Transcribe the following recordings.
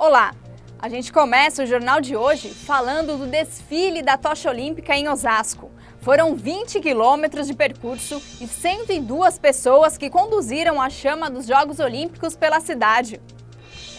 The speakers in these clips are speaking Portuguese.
Olá! A gente começa o jornal de hoje falando do desfile da tocha olímpica em Osasco. Foram 20 quilômetros de percurso e 102 pessoas que conduziram a chama dos Jogos Olímpicos pela cidade.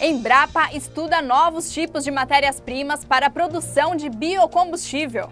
Embrapa estuda novos tipos de matérias-primas para a produção de biocombustível.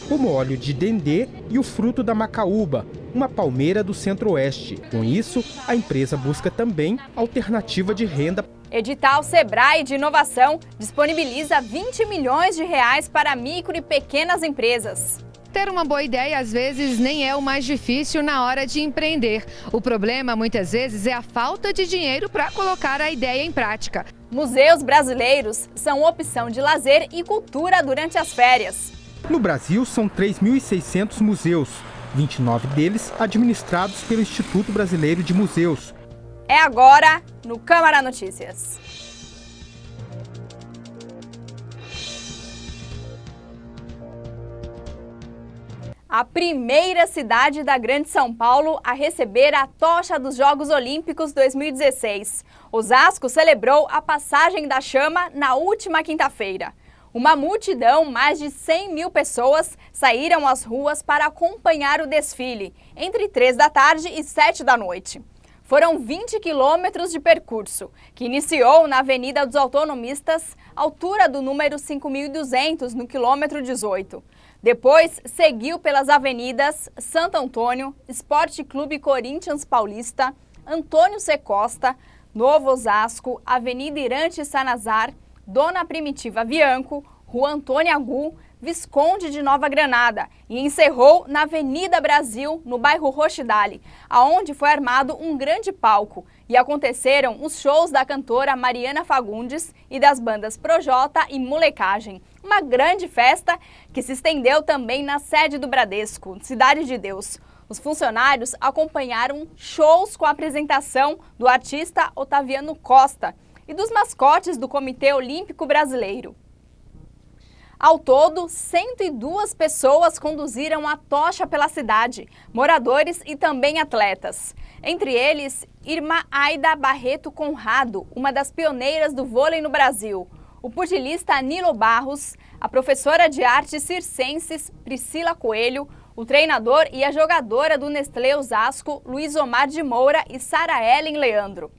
Como óleo de dendê e o fruto da macaúba, uma palmeira do centro-oeste. Com isso, a empresa busca também alternativa de renda. Edital Sebrae de Inovação disponibiliza 20 milhões de reais para micro e pequenas empresas. Ter uma boa ideia, às vezes, nem é o mais difícil na hora de empreender. O problema, muitas vezes, é a falta de dinheiro para colocar a ideia em prática. Museus brasileiros são opção de lazer e cultura durante as férias. No Brasil, são 3.600 museus, 29 deles administrados pelo Instituto Brasileiro de Museus. É agora no Câmara Notícias. A primeira cidade da Grande São Paulo a receber a tocha dos Jogos Olímpicos 2016. Osasco celebrou a passagem da chama na última quinta-feira. Uma multidão, mais de 100 mil pessoas, saíram às ruas para acompanhar o desfile, entre 3 da tarde e 7 da noite. Foram 20 quilômetros de percurso, que iniciou na Avenida dos Autonomistas, altura do número 5.200, no quilômetro 18. Depois, seguiu pelas avenidas Santo Antônio, Esporte Clube Corinthians Paulista, Antônio C. Costa, Novo Osasco, Avenida Irante Sanazar, Dona Primitiva Bianco, Rua Antônia Gu, Visconde de Nova Granada e encerrou na Avenida Brasil, no bairro Rochidale, aonde foi armado um grande palco e aconteceram os shows da cantora Mariana Fagundes e das bandas Projota e Molecagem. Uma grande festa que se estendeu também na sede do Bradesco, Cidade de Deus. Os funcionários acompanharam shows com a apresentação do artista Otaviano Costa e dos mascotes do Comitê Olímpico Brasileiro. Ao todo, 102 pessoas conduziram a tocha pela cidade, moradores e também atletas. Entre eles, Irma Aida Barreto Conrado, uma das pioneiras do vôlei no Brasil, o pugilista Nilo Barros, a professora de artes circenses Priscila Coelho, o treinador e a jogadora do Nestlé Osasco, Luiz Omar de Moura e Sara Ellen Leandro.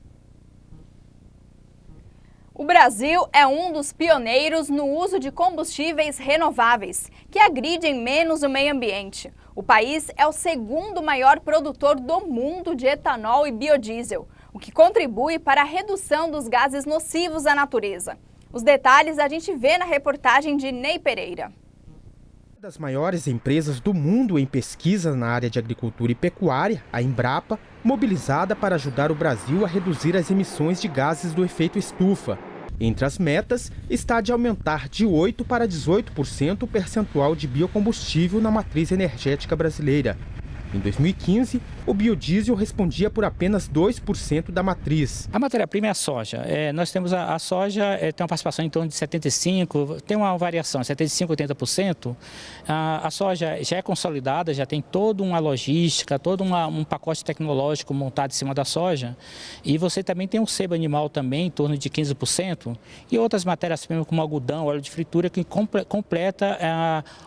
O Brasil é um dos pioneiros no uso de combustíveis renováveis, que agridem menos o meio ambiente. O país é o segundo maior produtor do mundo de etanol e biodiesel, o que contribui para a redução dos gases nocivos à natureza. Os detalhes a gente vê na reportagem de Ney Pereira. Uma das maiores empresas do mundo em pesquisa na área de agricultura e pecuária, a Embrapa, mobilizada para ajudar o Brasil a reduzir as emissões de gases do efeito estufa. Entre as metas está de aumentar de 8% para 18% o percentual de biocombustível na matriz energética brasileira. Em 2015, o biodiesel respondia por apenas 2% da matriz. A matéria-prima é a soja. Nós temos a soja, tem uma participação em torno de 75%, tem uma variação, 75%, 80%. A soja já é consolidada, já tem toda uma logística, todo um pacote tecnológico montado em cima da soja. E você também tem um sebo animal também, em torno de 15%. E outras matérias-primas como algodão, óleo de fritura, que completa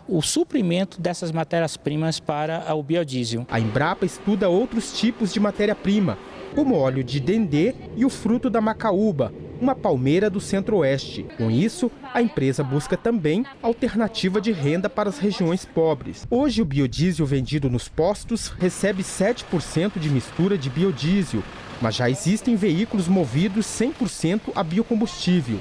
o suprimento dessas matérias-primas para o biodiesel. A Embrapa estuda outros tipos de matéria-prima, como óleo de dendê e o fruto da macaúba, uma palmeira do centro-oeste. Com isso, a empresa busca também alternativa de renda para as regiões pobres. Hoje, o biodiesel vendido nos postos recebe 7% de mistura de biodiesel, mas já existem veículos movidos 100% a biocombustível.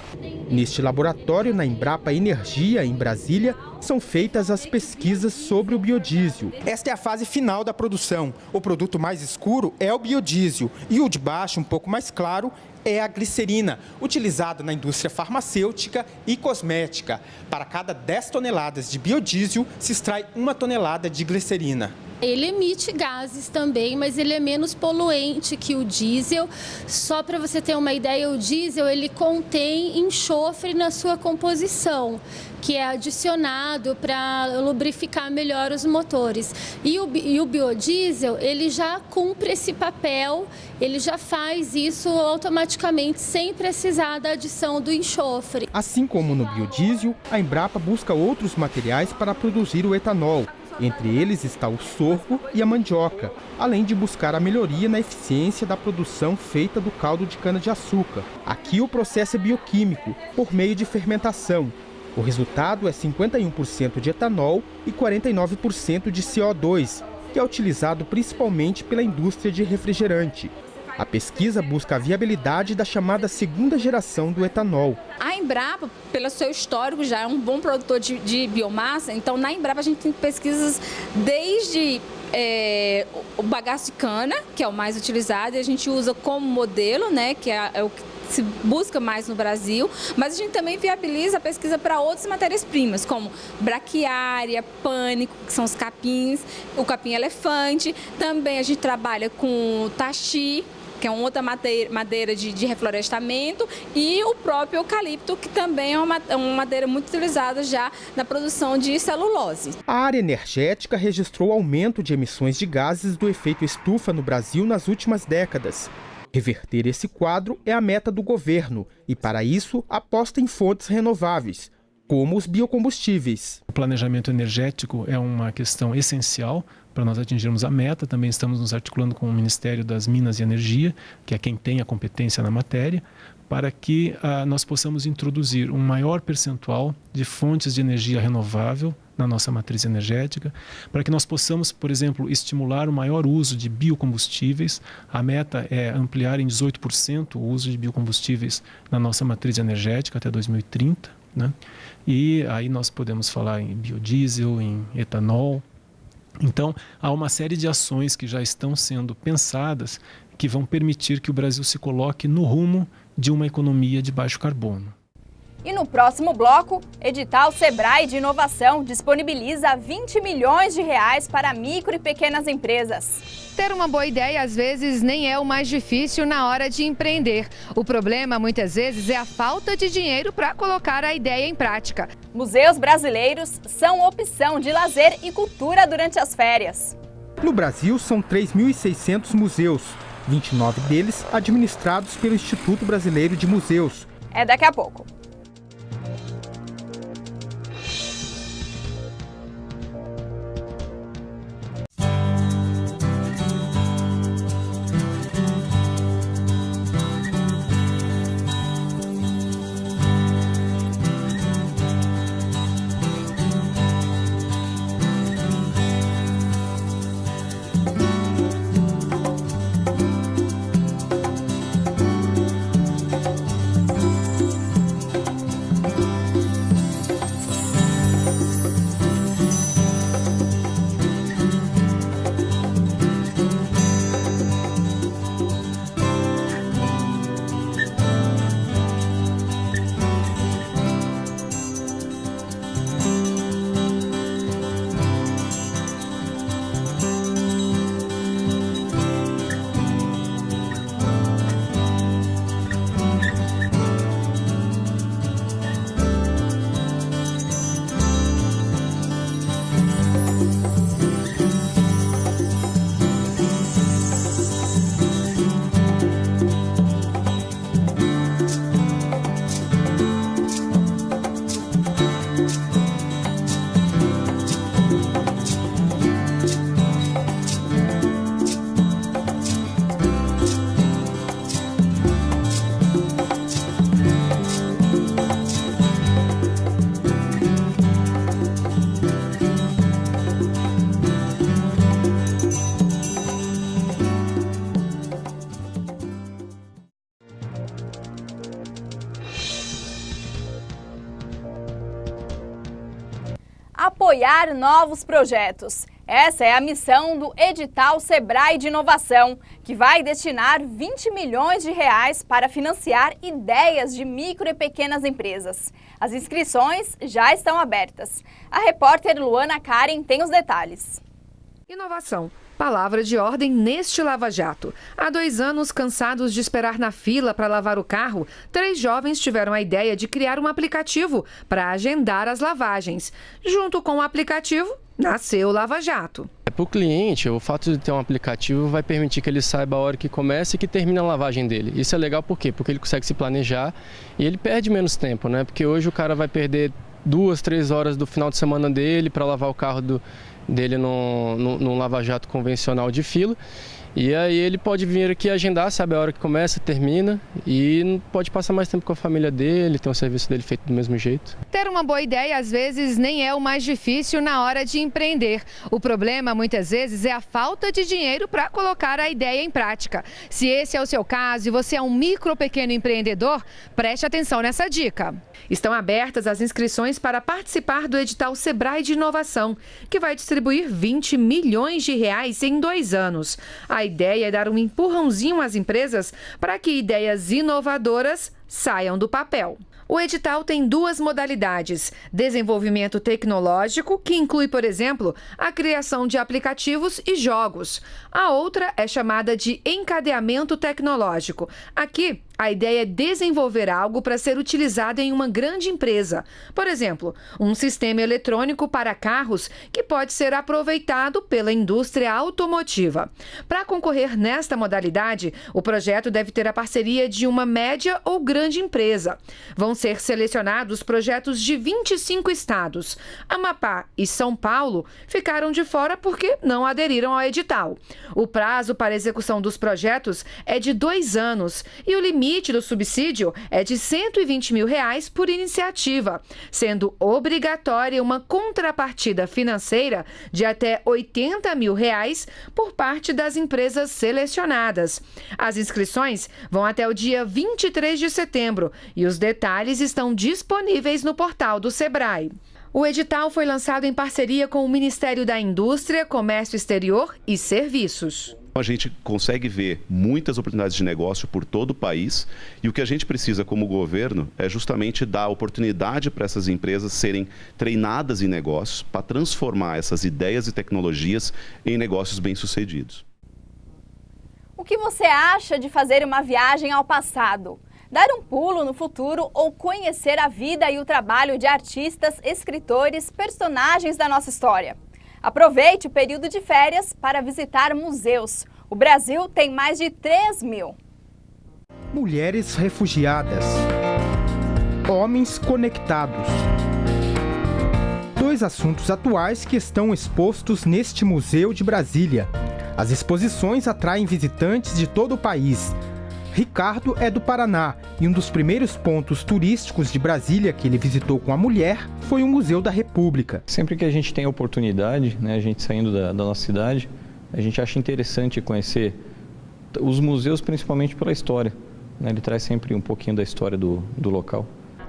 Neste laboratório, na Embrapa Energia, em Brasília, são feitas as pesquisas sobre o biodiesel. Esta é a fase final da produção. O produto mais escuro é o biodiesel e o de baixo, um pouco mais claro, é a glicerina, utilizada na indústria farmacêutica e cosmética. Para cada 10 toneladas de biodiesel, se extrai 1 tonelada de glicerina. Ele emite gases também, mas ele é menos poluente que o diesel. Só para você ter uma ideia, o diesel ele contém enxofre na sua composição, que é adicionado para lubrificar melhor os motores. E o biodiesel, ele já cumpre esse papel, ele já faz isso automaticamente, sem precisar da adição do enxofre. Assim como no biodiesel, a Embrapa busca outros materiais para produzir o etanol. Entre eles está o sorgo e a mandioca, além de buscar a melhoria na eficiência da produção feita do caldo de cana-de-açúcar. Aqui o processo é bioquímico, por meio de fermentação. O resultado é 51% de etanol e 49% de CO2, que é utilizado principalmente pela indústria de refrigerante. A pesquisa busca a viabilidade da chamada segunda geração do etanol. A Embrapa, pelo seu histórico, já é um bom produtor de biomassa, então na Embrapa a gente tem pesquisas desde o bagaço de cana, que é o mais utilizado, e a gente usa como modelo, né, que é o que se busca mais no Brasil, mas a gente também viabiliza a pesquisa para outras matérias-primas, como braquiária, pânico, que são os capins, o capim-elefante. Também a gente trabalha com taxi, que é uma outra madeira de reflorestamento, e o próprio eucalipto, que também é uma madeira muito utilizada já na produção de celulose. A área energética registrou aumento de emissões de gases do efeito estufa no Brasil nas últimas décadas. Reverter esse quadro é a meta do governo e, para isso, aposta em fontes renováveis, como os biocombustíveis. O planejamento energético é uma questão essencial para nós atingirmos a meta. Também estamos nos articulando com o Ministério das Minas e Energia, que é quem tem a competência na matéria, para que nós possamos introduzir um maior percentual de fontes de energia renovável na nossa matriz energética, para que nós possamos, por exemplo, estimular o maior uso de biocombustíveis. A meta é ampliar em 18% o uso de biocombustíveis na nossa matriz energética até 2030, né? E aí nós podemos falar em biodiesel, em etanol. Então, há uma série de ações que já estão sendo pensadas que vão permitir que o Brasil se coloque no rumo de uma economia de baixo carbono. E no próximo bloco, edital Sebrae de Inovação disponibiliza 20 milhões de reais para micro e pequenas empresas. Ter uma boa ideia, às vezes, nem é o mais difícil na hora de empreender. O problema, muitas vezes, é a falta de dinheiro para colocar a ideia em prática. Museus brasileiros são opção de lazer e cultura durante as férias. No Brasil, são 3.600 museus, 29 deles administrados pelo Instituto Brasileiro de Museus. É daqui a pouco. Apoiar novos projetos. Essa é a missão do edital Sebrae de Inovação, que vai destinar 20 milhões de reais para financiar ideias de micro e pequenas empresas. As inscrições já estão abertas. A repórter Luana Karen tem os detalhes. Inovação. Palavra de ordem neste Lava Jato. Há 2 anos, cansados de esperar na fila para lavar o carro, 3 jovens tiveram a ideia de criar um aplicativo para agendar as lavagens. Junto com o aplicativo, nasceu o Lava Jato. Para o cliente, o fato de ter um aplicativo vai permitir que ele saiba a hora que começa e que termina a lavagem dele. Isso é legal por quê? Porque ele consegue se planejar e ele perde menos tempo, né? Porque hoje o cara vai perder 2, 3 horas do final de semana dele para lavar o carro dele num lava-jato convencional de fila. E aí ele pode vir aqui agendar, sabe a hora que começa, termina e pode passar mais tempo com a família dele, ter o serviço dele feito do mesmo jeito. Ter uma boa ideia às vezes nem é o mais difícil na hora de empreender. O problema muitas vezes é a falta de dinheiro para colocar a ideia em prática. Se esse é o seu caso e você é um micro ou pequeno empreendedor, preste atenção nessa dica. Estão abertas as inscrições para participar do edital Sebrae de Inovação, que vai distribuir 20 milhões de reais em 2 anos. A ideia é dar um empurrãozinho às empresas para que ideias inovadoras saiam do papel. O edital tem 2 modalidades: desenvolvimento tecnológico, que inclui, por exemplo, a criação de aplicativos e jogos. A outra é chamada de encadeamento tecnológico. Aqui, a ideia é desenvolver algo para ser utilizado em uma grande empresa. Por exemplo, um sistema eletrônico para carros que pode ser aproveitado pela indústria automotiva. Para concorrer nesta modalidade, o projeto deve ter a parceria de uma média ou grande empresa. Vão ser selecionados projetos de 25 estados. Amapá e São Paulo ficaram de fora porque não aderiram ao edital. O prazo para execução dos projetos é de 2 anos e o limite do subsídio é de R$ 120 mil por iniciativa, sendo obrigatória uma contrapartida financeira de até R$ 80 mil por parte das empresas selecionadas. As inscrições vão até o dia 23 de setembro e os detalhes estão disponíveis no portal do Sebrae. O edital foi lançado em parceria com o Ministério da Indústria, Comércio Exterior e Serviços. A gente consegue ver muitas oportunidades de negócio por todo o país e o que a gente precisa como governo é justamente dar oportunidade para essas empresas serem treinadas em negócios para transformar essas ideias e tecnologias em negócios bem-sucedidos. O que você acha de fazer uma viagem ao passado? Dar um pulo no futuro ou conhecer a vida e o trabalho de artistas, escritores, personagens da nossa história? Aproveite o período de férias para visitar museus. O Brasil tem mais de 3.000. Mulheres refugiadas. Homens conectados. 2 assuntos atuais que estão expostos neste museu de Brasília. As exposições atraem visitantes de todo o país. Ricardo é do Paraná e um dos primeiros pontos turísticos de Brasília que ele visitou com a mulher foi o Museu da República. Sempre que a gente tem a oportunidade, né, a gente saindo da nossa cidade, a gente acha interessante conhecer os museus, principalmente pela história, né, ele traz sempre um pouquinho da história do local.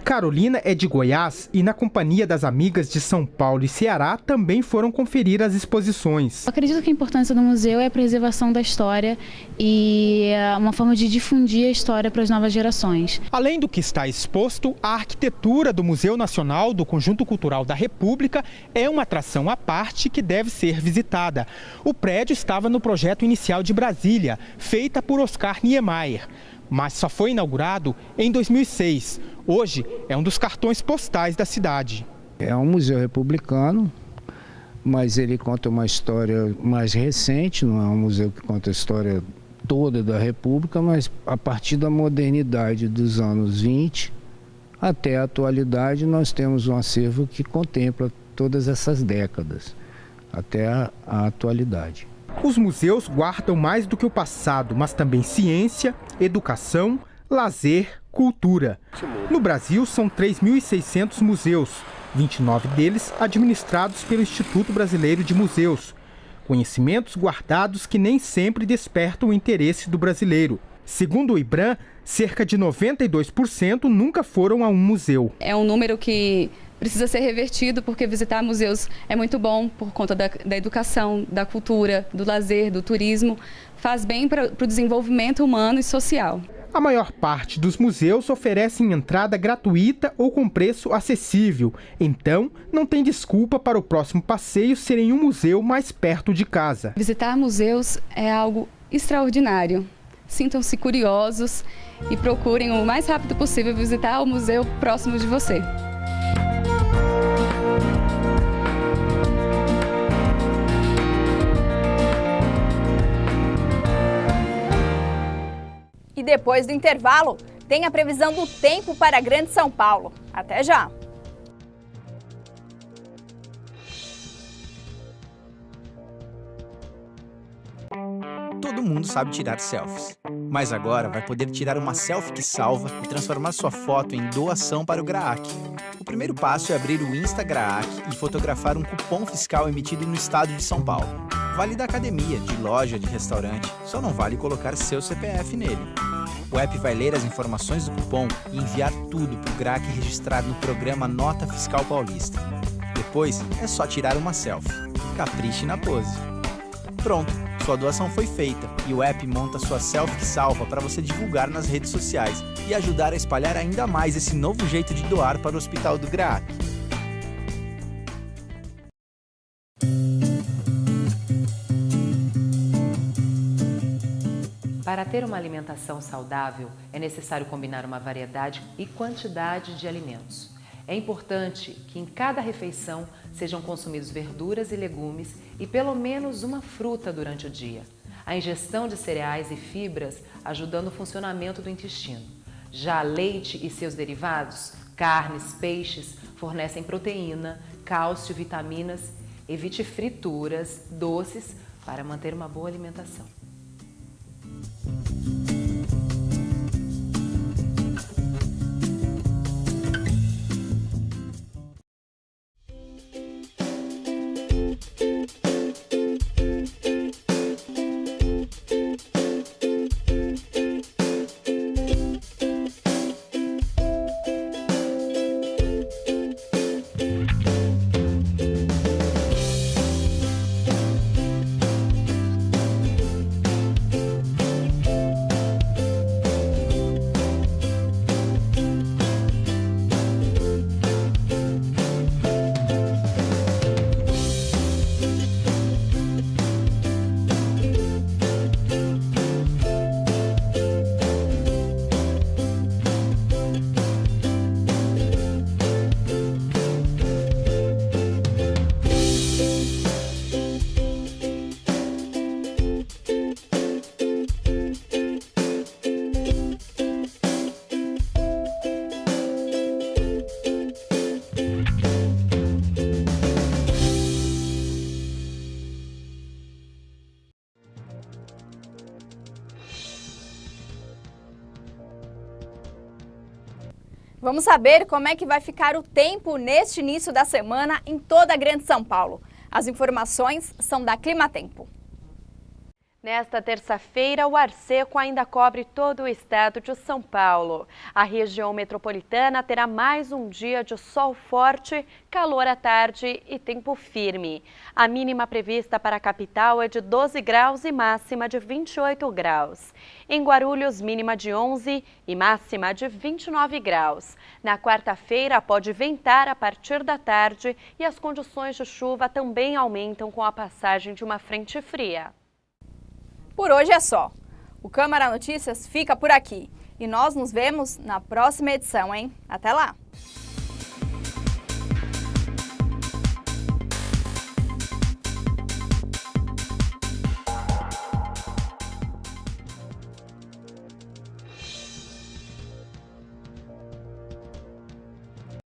Carolina é de Goiás e, na companhia das amigas de São Paulo e Ceará, também foram conferir as exposições. Eu acredito que a importância do museu é a preservação da história e uma forma de difundir a história para as novas gerações. Além do que está exposto, a arquitetura do Museu Nacional do Conjunto Cultural da República é uma atração à parte que deve ser visitada. O prédio estava no projeto inicial de Brasília, feita por Oscar Niemeyer, mas só foi inaugurado em 2006. Hoje é um dos cartões postais da cidade. É um museu republicano, mas ele conta uma história mais recente, não é um museu que conta a história toda da República, mas a partir da modernidade dos anos 20 até a atualidade nós temos um acervo que contempla todas essas décadas, até a atualidade. Os museus guardam mais do que o passado, mas também ciência, educação, lazer, cultura. No Brasil, são 3.600 museus, 29 deles administrados pelo Instituto Brasileiro de Museus. Conhecimentos guardados que nem sempre despertam o interesse do brasileiro. Segundo o IBRAM, cerca de 92% nunca foram a um museu. É um número que precisa ser revertido, porque visitar museus é muito bom por conta da educação, da cultura, do lazer, do turismo. Faz bem para o desenvolvimento humano e social. A maior parte dos museus oferecem entrada gratuita ou com preço acessível, então não tem desculpa para o próximo passeio ser em um museu mais perto de casa. Visitar museus é algo extraordinário. Sintam-se curiosos e procurem o mais rápido possível visitar o museu próximo de você. E depois do intervalo, tem a previsão do tempo para a Grande São Paulo. Até já! Todo mundo sabe tirar selfies, mas agora vai poder tirar uma selfie que salva e transformar sua foto em doação para o GRAAC. O primeiro passo é abrir o Insta GRAAC e fotografar um cupom fiscal emitido no estado de São Paulo. Vale da academia, de loja, de restaurante, só não vale colocar seu CPF nele. O app vai ler as informações do cupom e enviar tudo para o GRAAC registrado no programa Nota Fiscal Paulista. Depois é só tirar uma selfie. Capriche na pose. Pronto, sua doação foi feita e o app monta sua selfie que salva para você divulgar nas redes sociais e ajudar a espalhar ainda mais esse novo jeito de doar para o Hospital do GRAAC. Para ter uma alimentação saudável, é necessário combinar uma variedade e quantidade de alimentos. É importante que em cada refeição sejam consumidos verduras e legumes e pelo menos uma fruta durante o dia. A ingestão de cereais e fibras ajudando o funcionamento do intestino. Já leite e seus derivados, carnes, peixes, fornecem proteína, cálcio, vitaminas. Evite frituras, doces para manter uma boa alimentação. Vamos saber como é que vai ficar o tempo neste início da semana em toda a Grande São Paulo. As informações são da Climatempo. Nesta terça-feira, o ar seco ainda cobre todo o estado de São Paulo. A região metropolitana terá mais um dia de sol forte, calor à tarde e tempo firme. A mínima prevista para a capital é de 12 graus e máxima de 28 graus. Em Guarulhos, mínima de 11 e máxima de 29 graus. Na quarta-feira, pode ventar a partir da tarde e as condições de chuva também aumentam com a passagem de uma frente fria. Por hoje é só. O Câmara Notícias fica por aqui. E nós nos vemos na próxima edição, hein? Até lá!